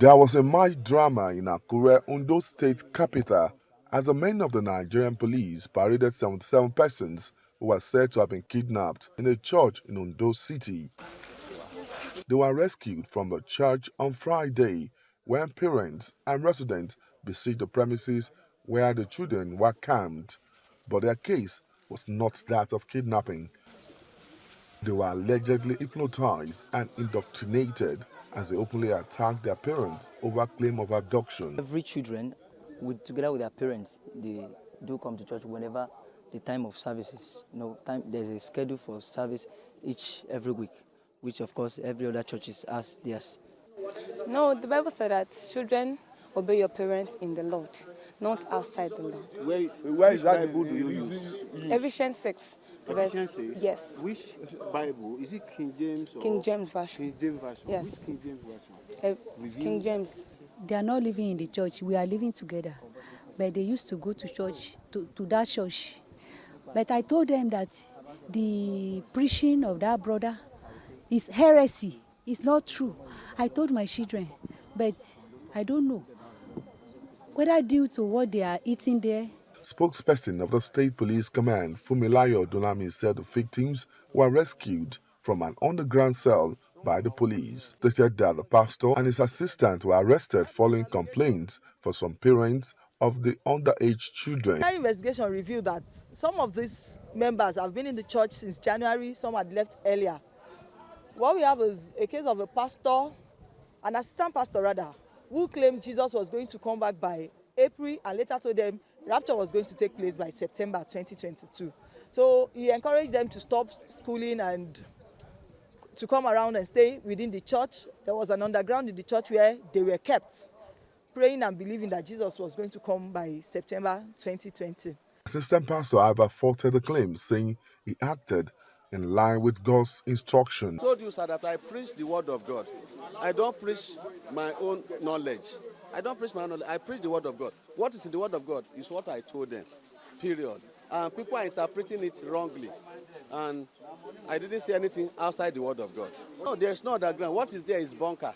There was a much drama in Akure, Ondo State capital, as the men of the Nigerian police paraded 77 persons who were said to have been kidnapped in a church in Ondo City. They were rescued from the church on Friday when parents and residents besieged the premises where the children were camped, but their case was not that of kidnapping. They were allegedly hypnotized and indoctrinated as they openly attacked their parents over claim of abduction. Every children, together with their parents, they do come to church whenever the time of service is. There's a schedule for service every week, which of course every other churches has theirs. No, the Bible said that children obey your parents in the Lord, not outside the Lord. Where is that Bible do you use? Ephesians 6. Ephesians 6? Yes. Which Bible? Is it King James? Or King James Version. King James Version. Yes. Which King James Version? King James. They are not living in the church. We are living together. But they used to go to church, to that church. But I told them that the preaching of that brother is heresy. It's not true. I told my children, but I don't know whether due to what they are eating there. Spokesperson of the State Police Command, Fumilayo Odunlami, said the victims were rescued from an underground cell by the police. Stated that the pastor and his assistant were arrested following complaints from some parents of the underage children. Our investigation revealed that some of these members have been in the church since January, some had left earlier. What we have is a case of a pastor, an assistant pastor rather, who claimed Jesus was going to come back by April and later told them rapture was going to take place by September 2022. So he encouraged them to stop schooling and to come around and stay within the church. There was an underground in the church where they were kept, praying and believing that Jesus was going to come by September 2020. Assistant Pastor Iva faulted the claim, saying he acted in line with God's instructions. I told you, sir, that I preach the word of God. I don't preach my own knowledge. I preach the word of God. What is in the word of God is what I told them, period. And people are interpreting it wrongly. And I didn't say anything outside the word of God. No, there's no underground. What is there is bunker.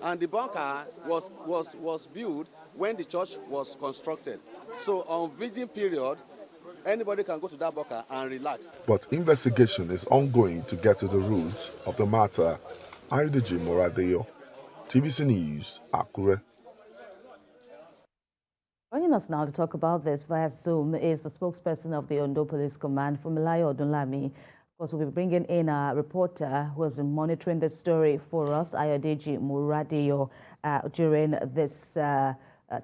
And the bunker was built when the church was constructed. So on virgin period, anybody can go to that bunker and relax. But investigation is ongoing to get to the roots of the matter. Ayodeji Moradeyo, TVC News, Akure. Joining us now to talk about this via Zoom is the spokesperson of the Ondo Police Command, Fumilayo Odunlami. Of course, we'll be bringing in a reporter who has been monitoring this story for us, Ayodeji Moradeyo, during this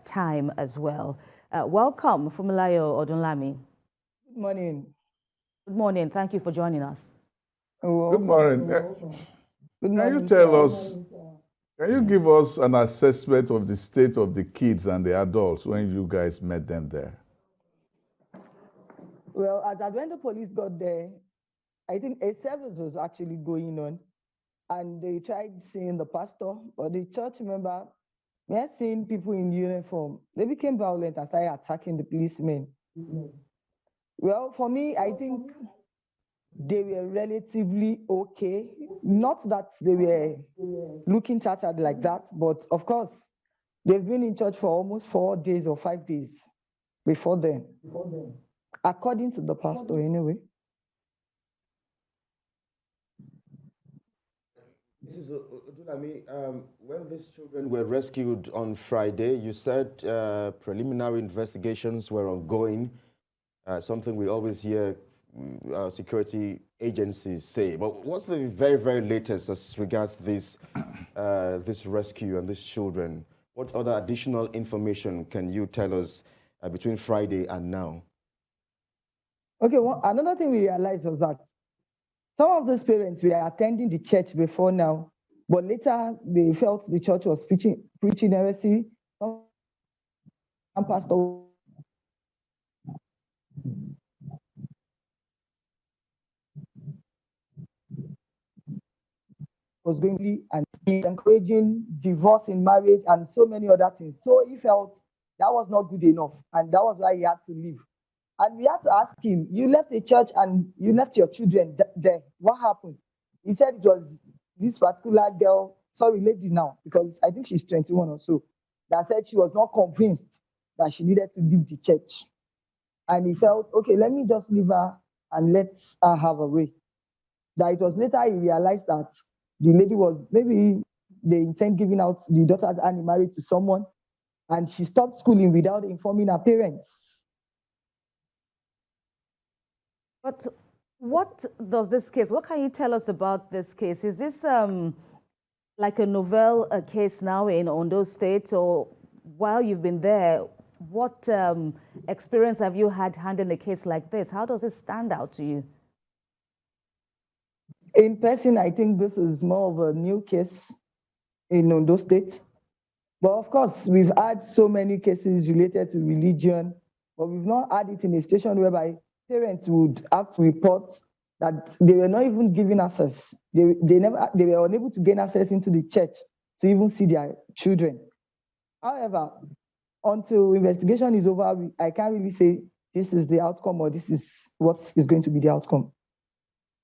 time as well. Welcome, Fumilayo Odunlami. Good morning. Good morning. Thank you for joining us. Good morning. Can you tell us, can you give us an assessment of the state of the kids and the adults when you guys met them there? Well, as when the police got there, I think a service was actually going on, and they tried seeing the pastor or the church member. We had seen people in uniform. They became violent and started attacking the policemen. Well, for me, I think they were relatively okay. Not that they were looking tattered like that, but of course, they've been in church for almost 4 days or 5 days before then, according to the pastor anyway. Mrs. Odunlami, when these children were rescued on Friday, you said preliminary investigations were ongoing, something we always hear security agencies say. But what's the very, very latest as regards this rescue and these children? What other additional information can you tell us between Friday and now? Okay, well, another thing we realized was that some of those parents were attending the church before now, but later they felt the church was preaching heresy. Some pastor was going and encouraging divorce in marriage and so many other things. So he felt that was not good enough, and that was why he had to leave. And we had to ask him, you left the church and you left your children there. What happened? He said it was this particular girl lady now, because I think she's 21 or so, that said she was not convinced that she needed to leave the church. And he felt, okay, let me just leave her and let her have a way. That it was later he realized that the lady was, maybe they intend giving out the daughter's hand in marriage to someone, and she stopped schooling without informing her parents. But what does this case, what can you tell us about this case? Is this like a novel case now in Ondo State, or while you've been there, what experience have you had handling a case like this? How does it stand out to you? In person, I think this is more of a new case in Ondo State. But of course, we've had so many cases related to religion, but we've not had it in a situation whereby parents would have to report that they were not even given access. They were unable to gain access into the church to even see their children. However, until investigation is over, I can't really say this is the outcome or this is what is going to be the outcome.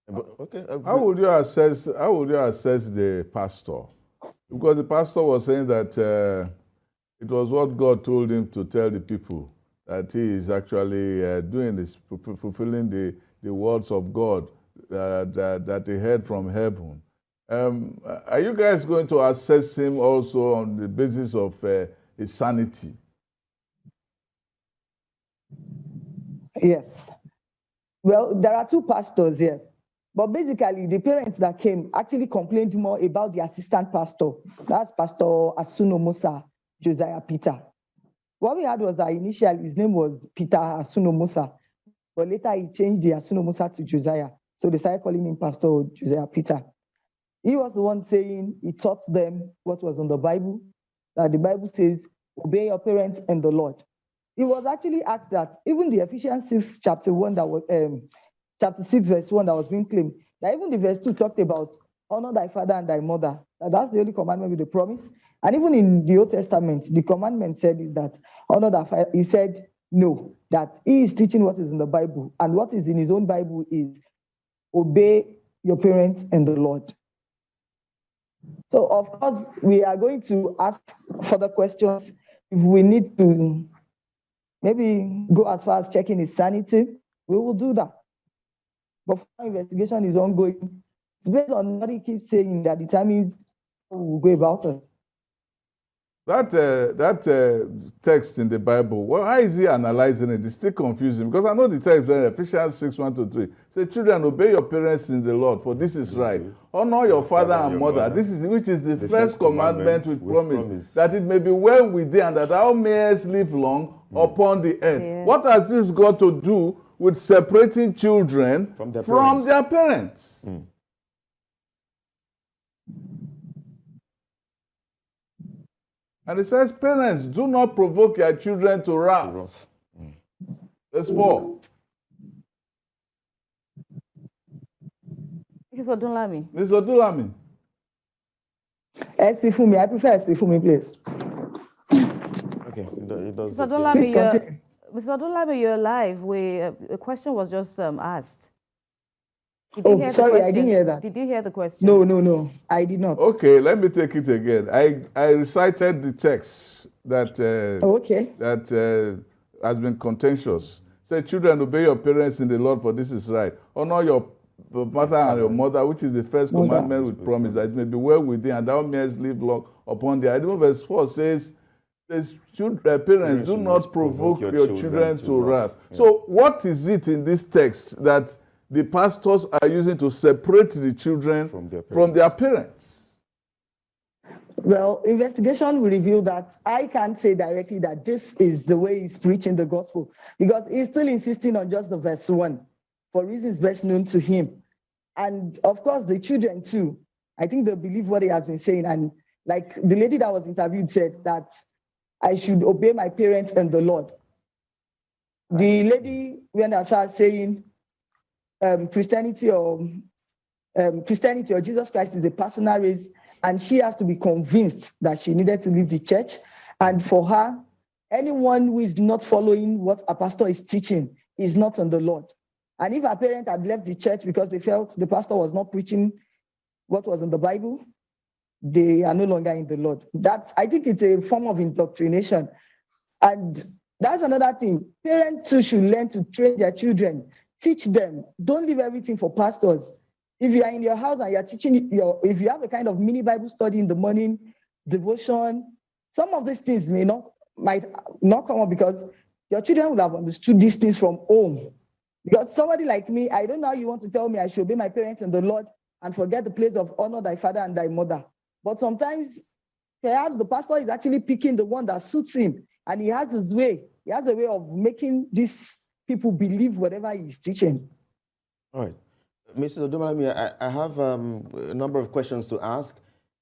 Okay. How would you assess the pastor? Because the pastor was saying that it was what God told him to tell the people, that he is actually doing this, fulfilling the words of God that he heard from heaven. Are you guys going to assess him also on the basis of his sanity? Yes. Well, there are two pastors here. But basically, the parents that came actually complained more about the assistant pastor. That's Pastor Asuno Musa, Josiah Peter. What we had was that initially his name was Peter Asuno Musa, but later he changed the Asuno Musa to Josiah. So they started calling him Pastor Josiah Peter. He was the one saying, he taught them what was in the Bible, that the Bible says, obey your parents and the Lord. He was actually asked that even the Ephesians 6, chapter 1, that was chapter 6, verse 1 that was being claimed, that even the verse 2 talked about honor thy father and thy mother. That's the only commandment with the promise. And even in the Old Testament, the commandment said that honor thy father. He said no, that he is teaching what is in the Bible, and what is in his own Bible is obey your parents and the Lord. So of course, we are going to ask further questions. If we need to maybe go as far as checking his sanity, we will do that. But investigation is ongoing. It's based on what he keeps saying that determines how we'll go about it. That text in the Bible, well, how is he analyzing it? It's still confusing, because I know the text in Ephesians 6, 1-3. Say, children, obey your parents in the Lord, for this is right. Honor your father and mother. This is which is the first commandment with promise, that it may be well with thee, and that thou mayest live long upon the earth. Yeah. What has this got to do with separating children from their parents? And it says, parents, do not provoke your children to wrath. Verse 4. Mrs. Odunlami. Mrs. Odunlami. SP Fumi, I prefer SP Fumi, please. Okay, it does. Mrs. Odunlami, you're live. The question was just asked. Sorry, I didn't hear that. Did you hear the question? No, I did not. Okay, let me take it again. I recited the text that has been contentious. Say, children, obey your parents in the Lord, for this is right. Honor your mother and your mother, which is the first commandment with promise, that it may be well with thee, and thou mayest live long upon thee. I know verse 4 says, parents, do not provoke your children to wrath. So what is it in this text that the pastors are using to separate the children from their parents? Well, investigation will reveal that I can't say directly that this is the way he's preaching the gospel, because he's still insisting on just the verse 1 for reasons best known to him. And of course, the children too, I think they believe what he has been saying. And like the lady that was interviewed said that I should obey my parents and the Lord. The lady went as far as saying Christianity or Jesus Christ is a personal race, and she has to be convinced that she needed to leave the church. And for her, anyone who is not following what a pastor is teaching is not on the Lord. And if her parents had left the church because they felt the pastor was not preaching what was in the Bible, they are no longer in the Lord. I think it's a form of indoctrination. And that's another thing. Parents too should learn to train their children, teach them. Don't leave everything for pastors. If you are in your house and you're teaching if you have a kind of mini Bible study in the morning, devotion, some of these things might not come up because your children will have understood these things from home. Because somebody like me, I don't know how you want to tell me I should obey my parents in the Lord and forget the place of honor thy father and thy mother. But sometimes, perhaps the pastor is actually picking the one that suits him, and he has his way. He has a way of making these people believe whatever he's teaching. All right. Mrs. Odumalami, I have a number of questions to ask.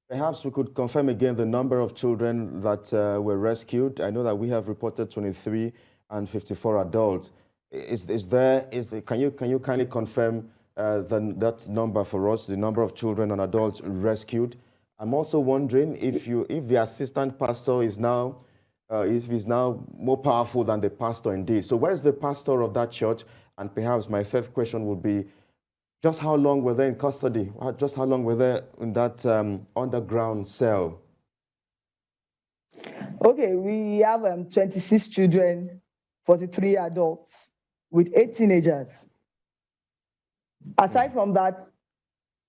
Perhaps we could confirm again the number of children that were rescued. I know that we have reported 23 and 54 adults. Can you kindly confirm that number for us, the number of children and adults rescued? I'm also wondering if the assistant pastor is now more powerful than the pastor indeed. So where is the pastor of that church? And perhaps my third question would be, just how long were they in custody? Just how long were they in that underground cell? Okay, we have 26 children, 43 adults, with 8 teenagers. Aside from that,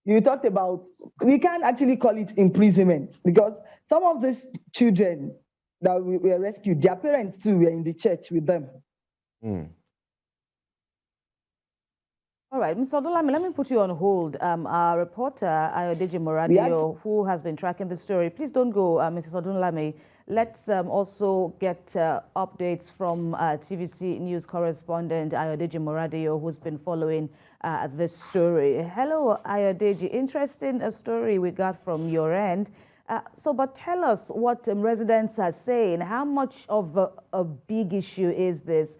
you talked about, we can't actually call it imprisonment because some of these children that were rescued, their parents too were in the church with them. All right, Mr. Odolami, let me put you on hold. Our reporter, Ayodeji Moradio, who has been tracking the story, please don't go, Mrs. Odolami. Let's also get updates from TVC News correspondent Ayodeji Moradio, who's been following this story. Hello, Ayodeji. Interesting story we got from your end. But tell us what residents are saying. How much of a big issue is this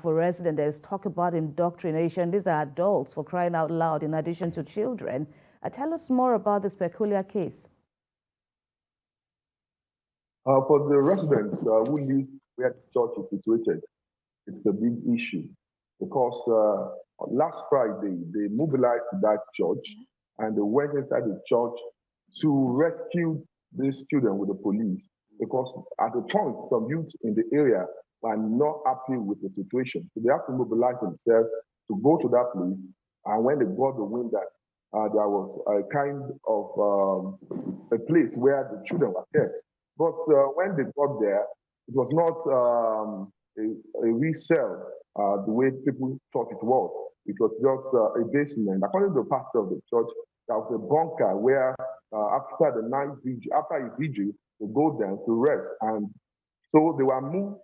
for residents? There's talk about indoctrination. These are adults, for crying out loud, in addition to children. Tell us more about this peculiar case. For the residents who live where the church is situated, it's a big issue because last Friday they mobilized that church and they went inside the church to rescue these children with the police because at the point some youths in the area are not happy with the situation. So they have to mobilize themselves to go to that place. And when they got the wind that there was a kind of a place where the children were kept. But when they got there, it was not a resale the way people thought it was. It was just a basement. According to the pastor of the church, there was a bunker where after the night vigil, after a vigil, they go there to rest. And so they were moved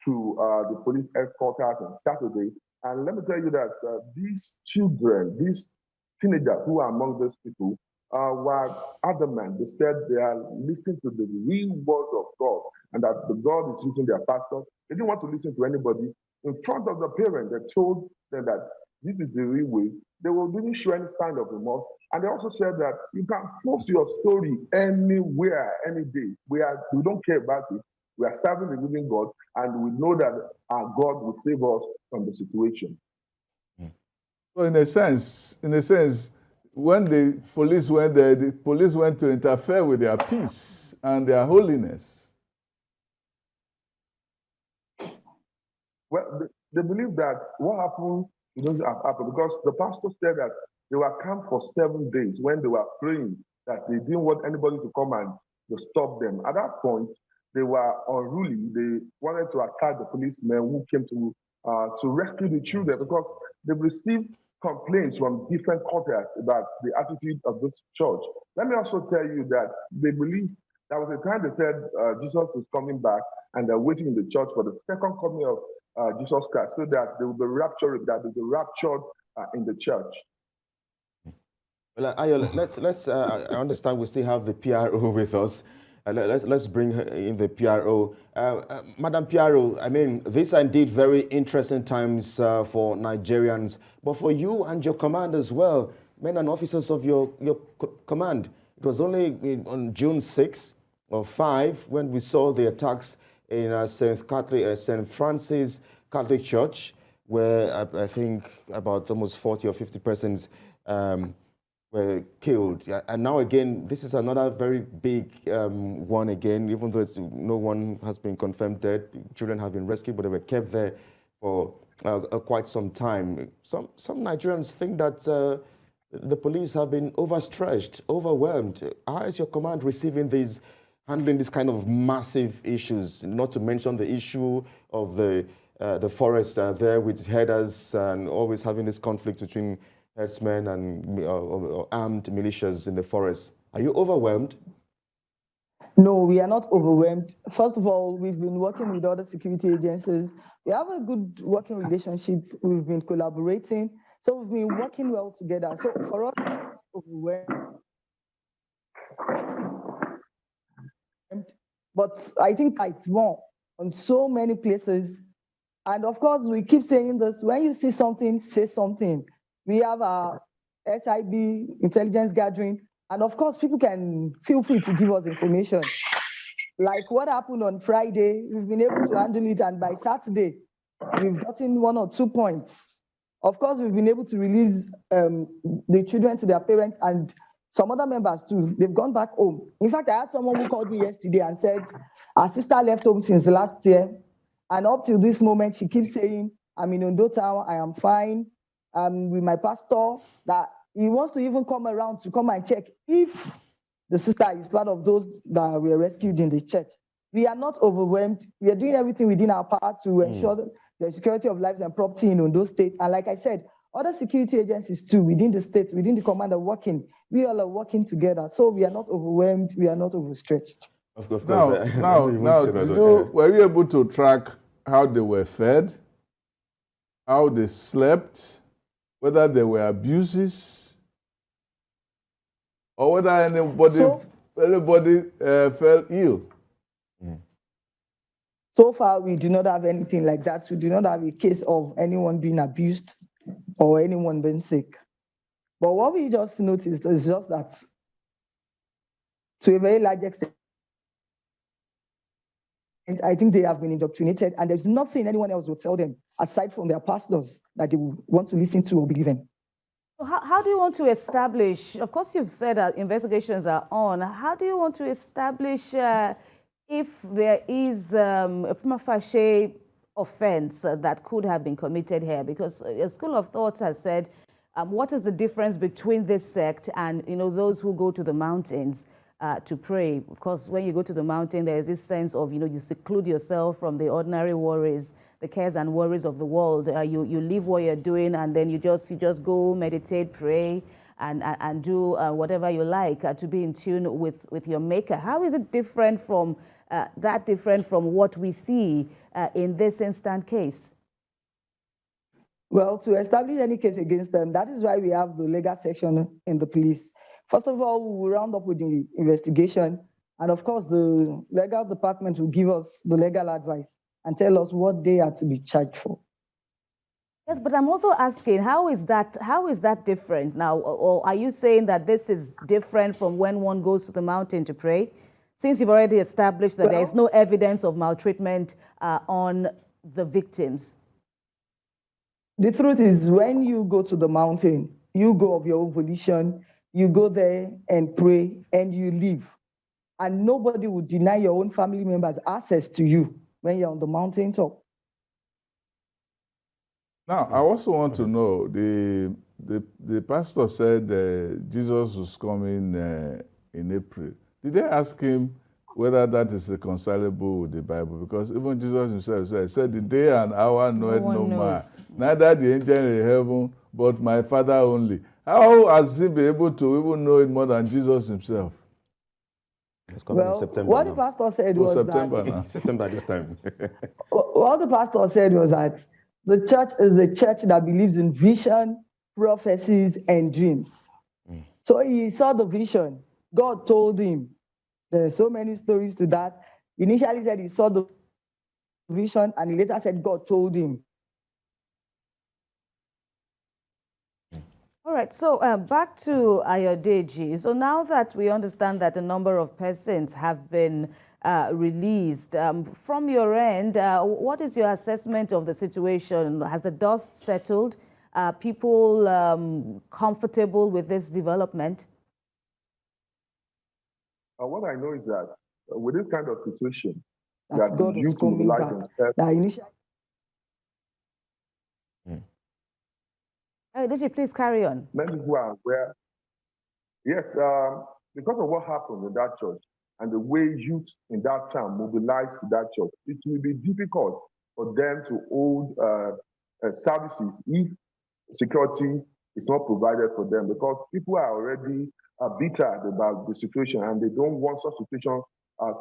to the police headquarters on Saturday. And let me tell you that these children, these teenagers who are among those people, were adamant. They said they are listening to the real word of God and that the God is using their pastor. They didn't want to listen to anybody. In front of the parents, they told them that this is the real way. They didn't show any sign of remorse. And they also said that you can post your story anywhere, any day. We don't care about it. We are serving the living God, and we know that our God will save us from the situation. So in a sense, when the police went there, the police went to interfere with their peace and their holiness. Well, they believe that what happened doesn't have happened because the pastor said that they were camped for 7 days when they were praying that they didn't want anybody to come and to stop them. At that point, they were unruly. They wanted to attack the policemen who came to rescue the children because they received complaints from different quarters about the attitude of this church. Let me also tell you that they believe there was a time they said Jesus is coming back and they're waiting in the church for the second coming of Jesus Christ so that they will be raptured, in the church. Well, Ayo, let's I understand we still have the PRO with us. Let's bring in the PRO. Madam PRO, I mean, these are indeed very interesting times for Nigerians, but for you and your command as well, men and officers of your command. It was only on June 6 or 5 when we saw the attacks in St. Francis Catholic Church, where I think about almost 40 or 50 persons were killed. Yeah, and now again, this is another very big one again, even though no one has been confirmed dead. Children have been rescued, but they were kept there for quite some time. Some Nigerians think that the police have been overstretched, overwhelmed. How is your command receiving these, handling this kind of massive issues, not to mention the issue of the forest there with herders and always having this conflict between herdsmen and armed militias in the forest? Are you overwhelmed? No, we are not overwhelmed. First of all, we've been working with other security agencies. We have a good working relationship. We've been collaborating. So we've been working well together. So for us, overwhelmed. But I think it's more on so many places. And of course, we keep saying this, when you see something, say something. We have our SIB, intelligence gathering, and of course, people can feel free to give us information. Like what happened on Friday, we've been able to handle it, and by Saturday, we've gotten 1 or 2 points. Of course, we've been able to release the children to their parents, and some other members too, they've gone back home. In fact, I had someone who called me yesterday and said, our sister left home since last year, and up till this moment, she keeps saying, I'm in Ondo town, I am fine, I'm with my pastor, that he wants to even come around to come and check if the sister is part of those that were rescued in the church. We are not overwhelmed. We are doing everything within our power to ensure the security of lives and property in Ondo State. And like I said, other security agencies too, within the state, within the command are working. We all are working together. So we are not overwhelmed. We are not overstretched. Of course. Now, were you able to track how they were fed, how they slept, whether there were abuses, or whether anybody fell ill? So far, we do not have anything like that. We do not have a case of anyone being abused or anyone being sick. But what we just noticed is just that, to a very large extent, I think they have been indoctrinated, and there's nothing anyone else will tell them aside from their pastors that they want to listen to or believe in. How do you want to establish, of course you've said that investigations are on, how do you want to establish if there is a prima facie offense that could have been committed here? Because a school of thought has said, what is the difference between this sect and those who go to the mountains to pray? Of course, when you go to the mountain, there is this sense of, you seclude yourself from the ordinary worries, the cares and worries of the world. You leave what you're doing, and then you just go meditate, pray, and do whatever you like to be in tune with your Maker. How is it different from what we see in this instant case? Well, to establish any case against them, that is why we have the legal section in the police. First of all, we will round up with the investigation, and of course, the legal department will give us the legal advice and tell us what they are to be charged for. Yes, but I'm also asking, how is that different now? Or are you saying that this is different from when one goes to the mountain to pray? Since you've already established that there is no evidence of maltreatment on the victims. The truth is, when you go to the mountain, you go of your own volition, you go there and pray, and you leave. And nobody would deny your own family members access to you when you're on the mountain top. Now, I also want to know, the pastor said Jesus was coming in April. Did they ask him whether that is reconcilable with the Bible? Because even Jesus himself said, the day and hour knoweth no man, neither the angel in heaven, but my Father only. How has he been able to even know it more than Jesus himself? It's coming in September what now. The pastor said was September that... now. September this time. What the pastor said was that the church is a church that believes in vision, prophecies, and dreams. So he saw the vision. God told him. There are so many stories to that. Initially said he saw the vision, and he later said God told him. All right, so back to Ayodeji. So now that we understand that a number of persons have been released, from your end, what is your assessment of the situation? Has the dust settled? Are people comfortable with this development? What I know is that with this kind of situation, that God is coming back. That initially. Did you please carry on? Many people are aware. Yes, because of what happened in that church and the way youth in that town mobilized to that church, it will be difficult for them to hold services if security is not provided for them, because people are already bitter about the situation and they don't want such situation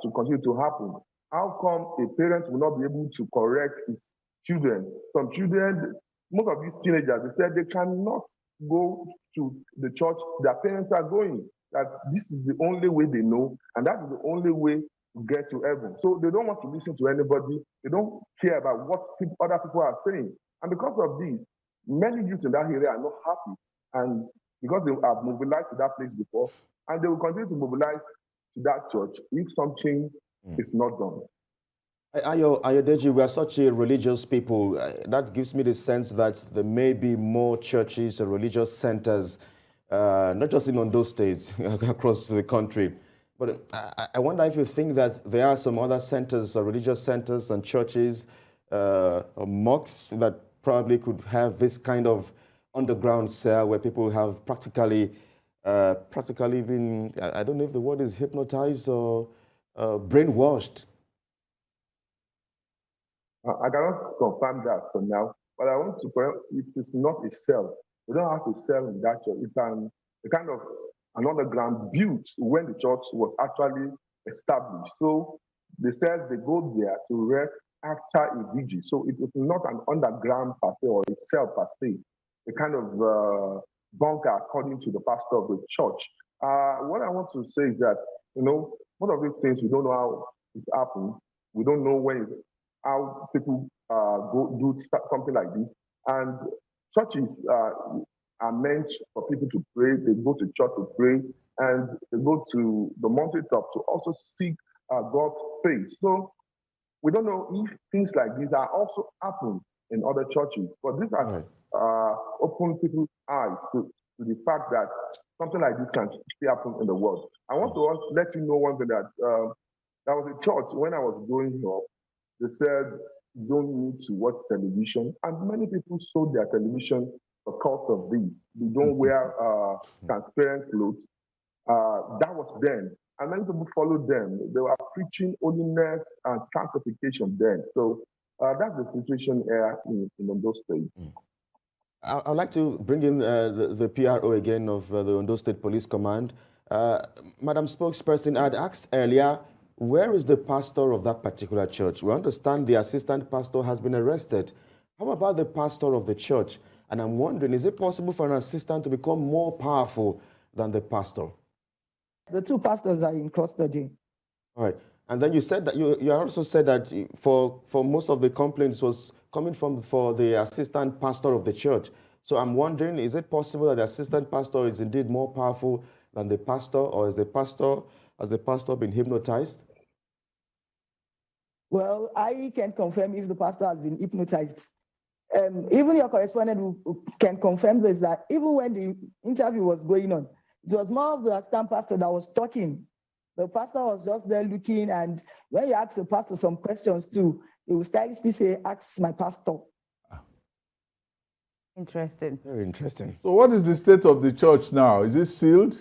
to continue to happen. How come a parent will not be able to correct his children? Some children, most of these teenagers, they said they cannot go to the church their parents are going, that this is the only way they know, and that is the only way to get to heaven. So they don't want to listen to anybody. They don't care about what other people are saying. And because of this, many youths in that area are not happy, and because they have mobilized to that place before, and they will continue to mobilize to that church if something is not done. Ayodeji, we are such a religious people. That gives me the sense that there may be more churches or religious centers, not just in Ondo State, across the country. But I wonder if you think that there are some other centers or religious centers and churches or mosques that probably could have this kind of underground cell where people have practically been, I don't know if the word is hypnotized or brainwashed. I cannot confirm that for now, but I want to correct, it is not a cell. We don't have to sell in that church. It's a kind of an underground built when the church was actually established. So they said they go there to rest after a vigil. So it is not an underground per se or a cell per se, a kind of bunker according to the pastor of the church. What I want to say is that, one of these things, we don't know how it happened. We don't know how people go do something like this. And churches are meant for people to pray. They go to church to pray, and they go to the mountaintop to also seek God's face. So we don't know if things like these are also happen in other churches, but this has opened people's eyes to the fact that something like this can still happen in the world. I want to let you know one thing, that there was a church when I was growing up. They said you don't need to watch television, and many people sold their television because of this. They don't wear transparent clothes. That was then, and many people followed them. They were preaching holiness and sanctification then. So that's the situation here in Ondo State. I'd like to bring in the PRO again of the Ondo State Police Command. Madam Spokesperson, I'd asked earlier, where is the pastor of that particular church? We understand the assistant pastor has been arrested. How about the pastor of the church? And I'm wondering, is it possible for an assistant to become more powerful than the pastor? The two pastors are in custody. All right. And then you said that you also said that for most of the complaints was coming for the assistant pastor of the church. So I'm wondering, is it possible that the assistant pastor is indeed more powerful than the pastor, or has the pastor been hypnotized? Well, I can confirm if the pastor has been hypnotized. Even your correspondent can confirm this, that even when the interview was going on, it was more of the assistant pastor that was talking. The pastor was just there looking, and when you ask the pastor some questions too, he will stylishly say, "Ask my pastor." Interesting. Very interesting. So what is the state of the church now? Is it sealed?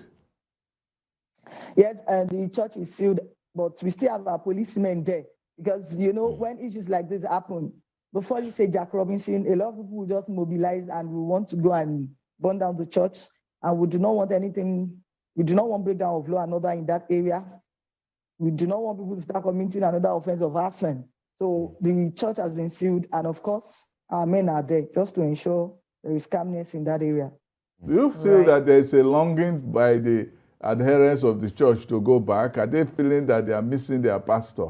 Yes, and the church is sealed, but we still have our policemen there. Because, when issues like this happen, before you say Jack Robinson, a lot of people will just mobilize and we want to go and burn down the church. And we do not want anything, we do not want breakdown of law and order in that area. We do not want people to start committing another offense of arson. So the church has been sealed, and of course, our men are there just to ensure there is calmness in that area. Do you feel that there is a longing by the adherents of the church to go back? Are they feeling that they are missing their pastor?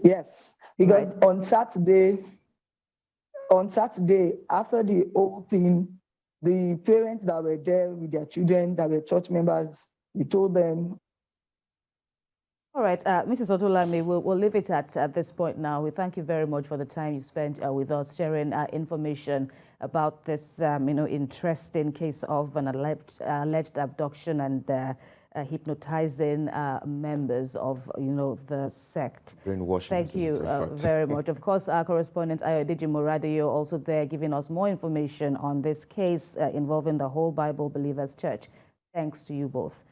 Yes, because on Saturday, after the whole thing, the parents that were there with their children, that were church members, we told them. All right, Mrs. Odulami, we'll leave it at this point now. We thank you very much for the time you spent with us sharing information about this, interesting case of an alleged abduction and hypnotizing members of, the sect. Brainwashing. Thank you very much. Of course, our correspondent Ayodeji Moradio also there giving us more information on this case involving the whole Bible Believers Church. Thanks to you both.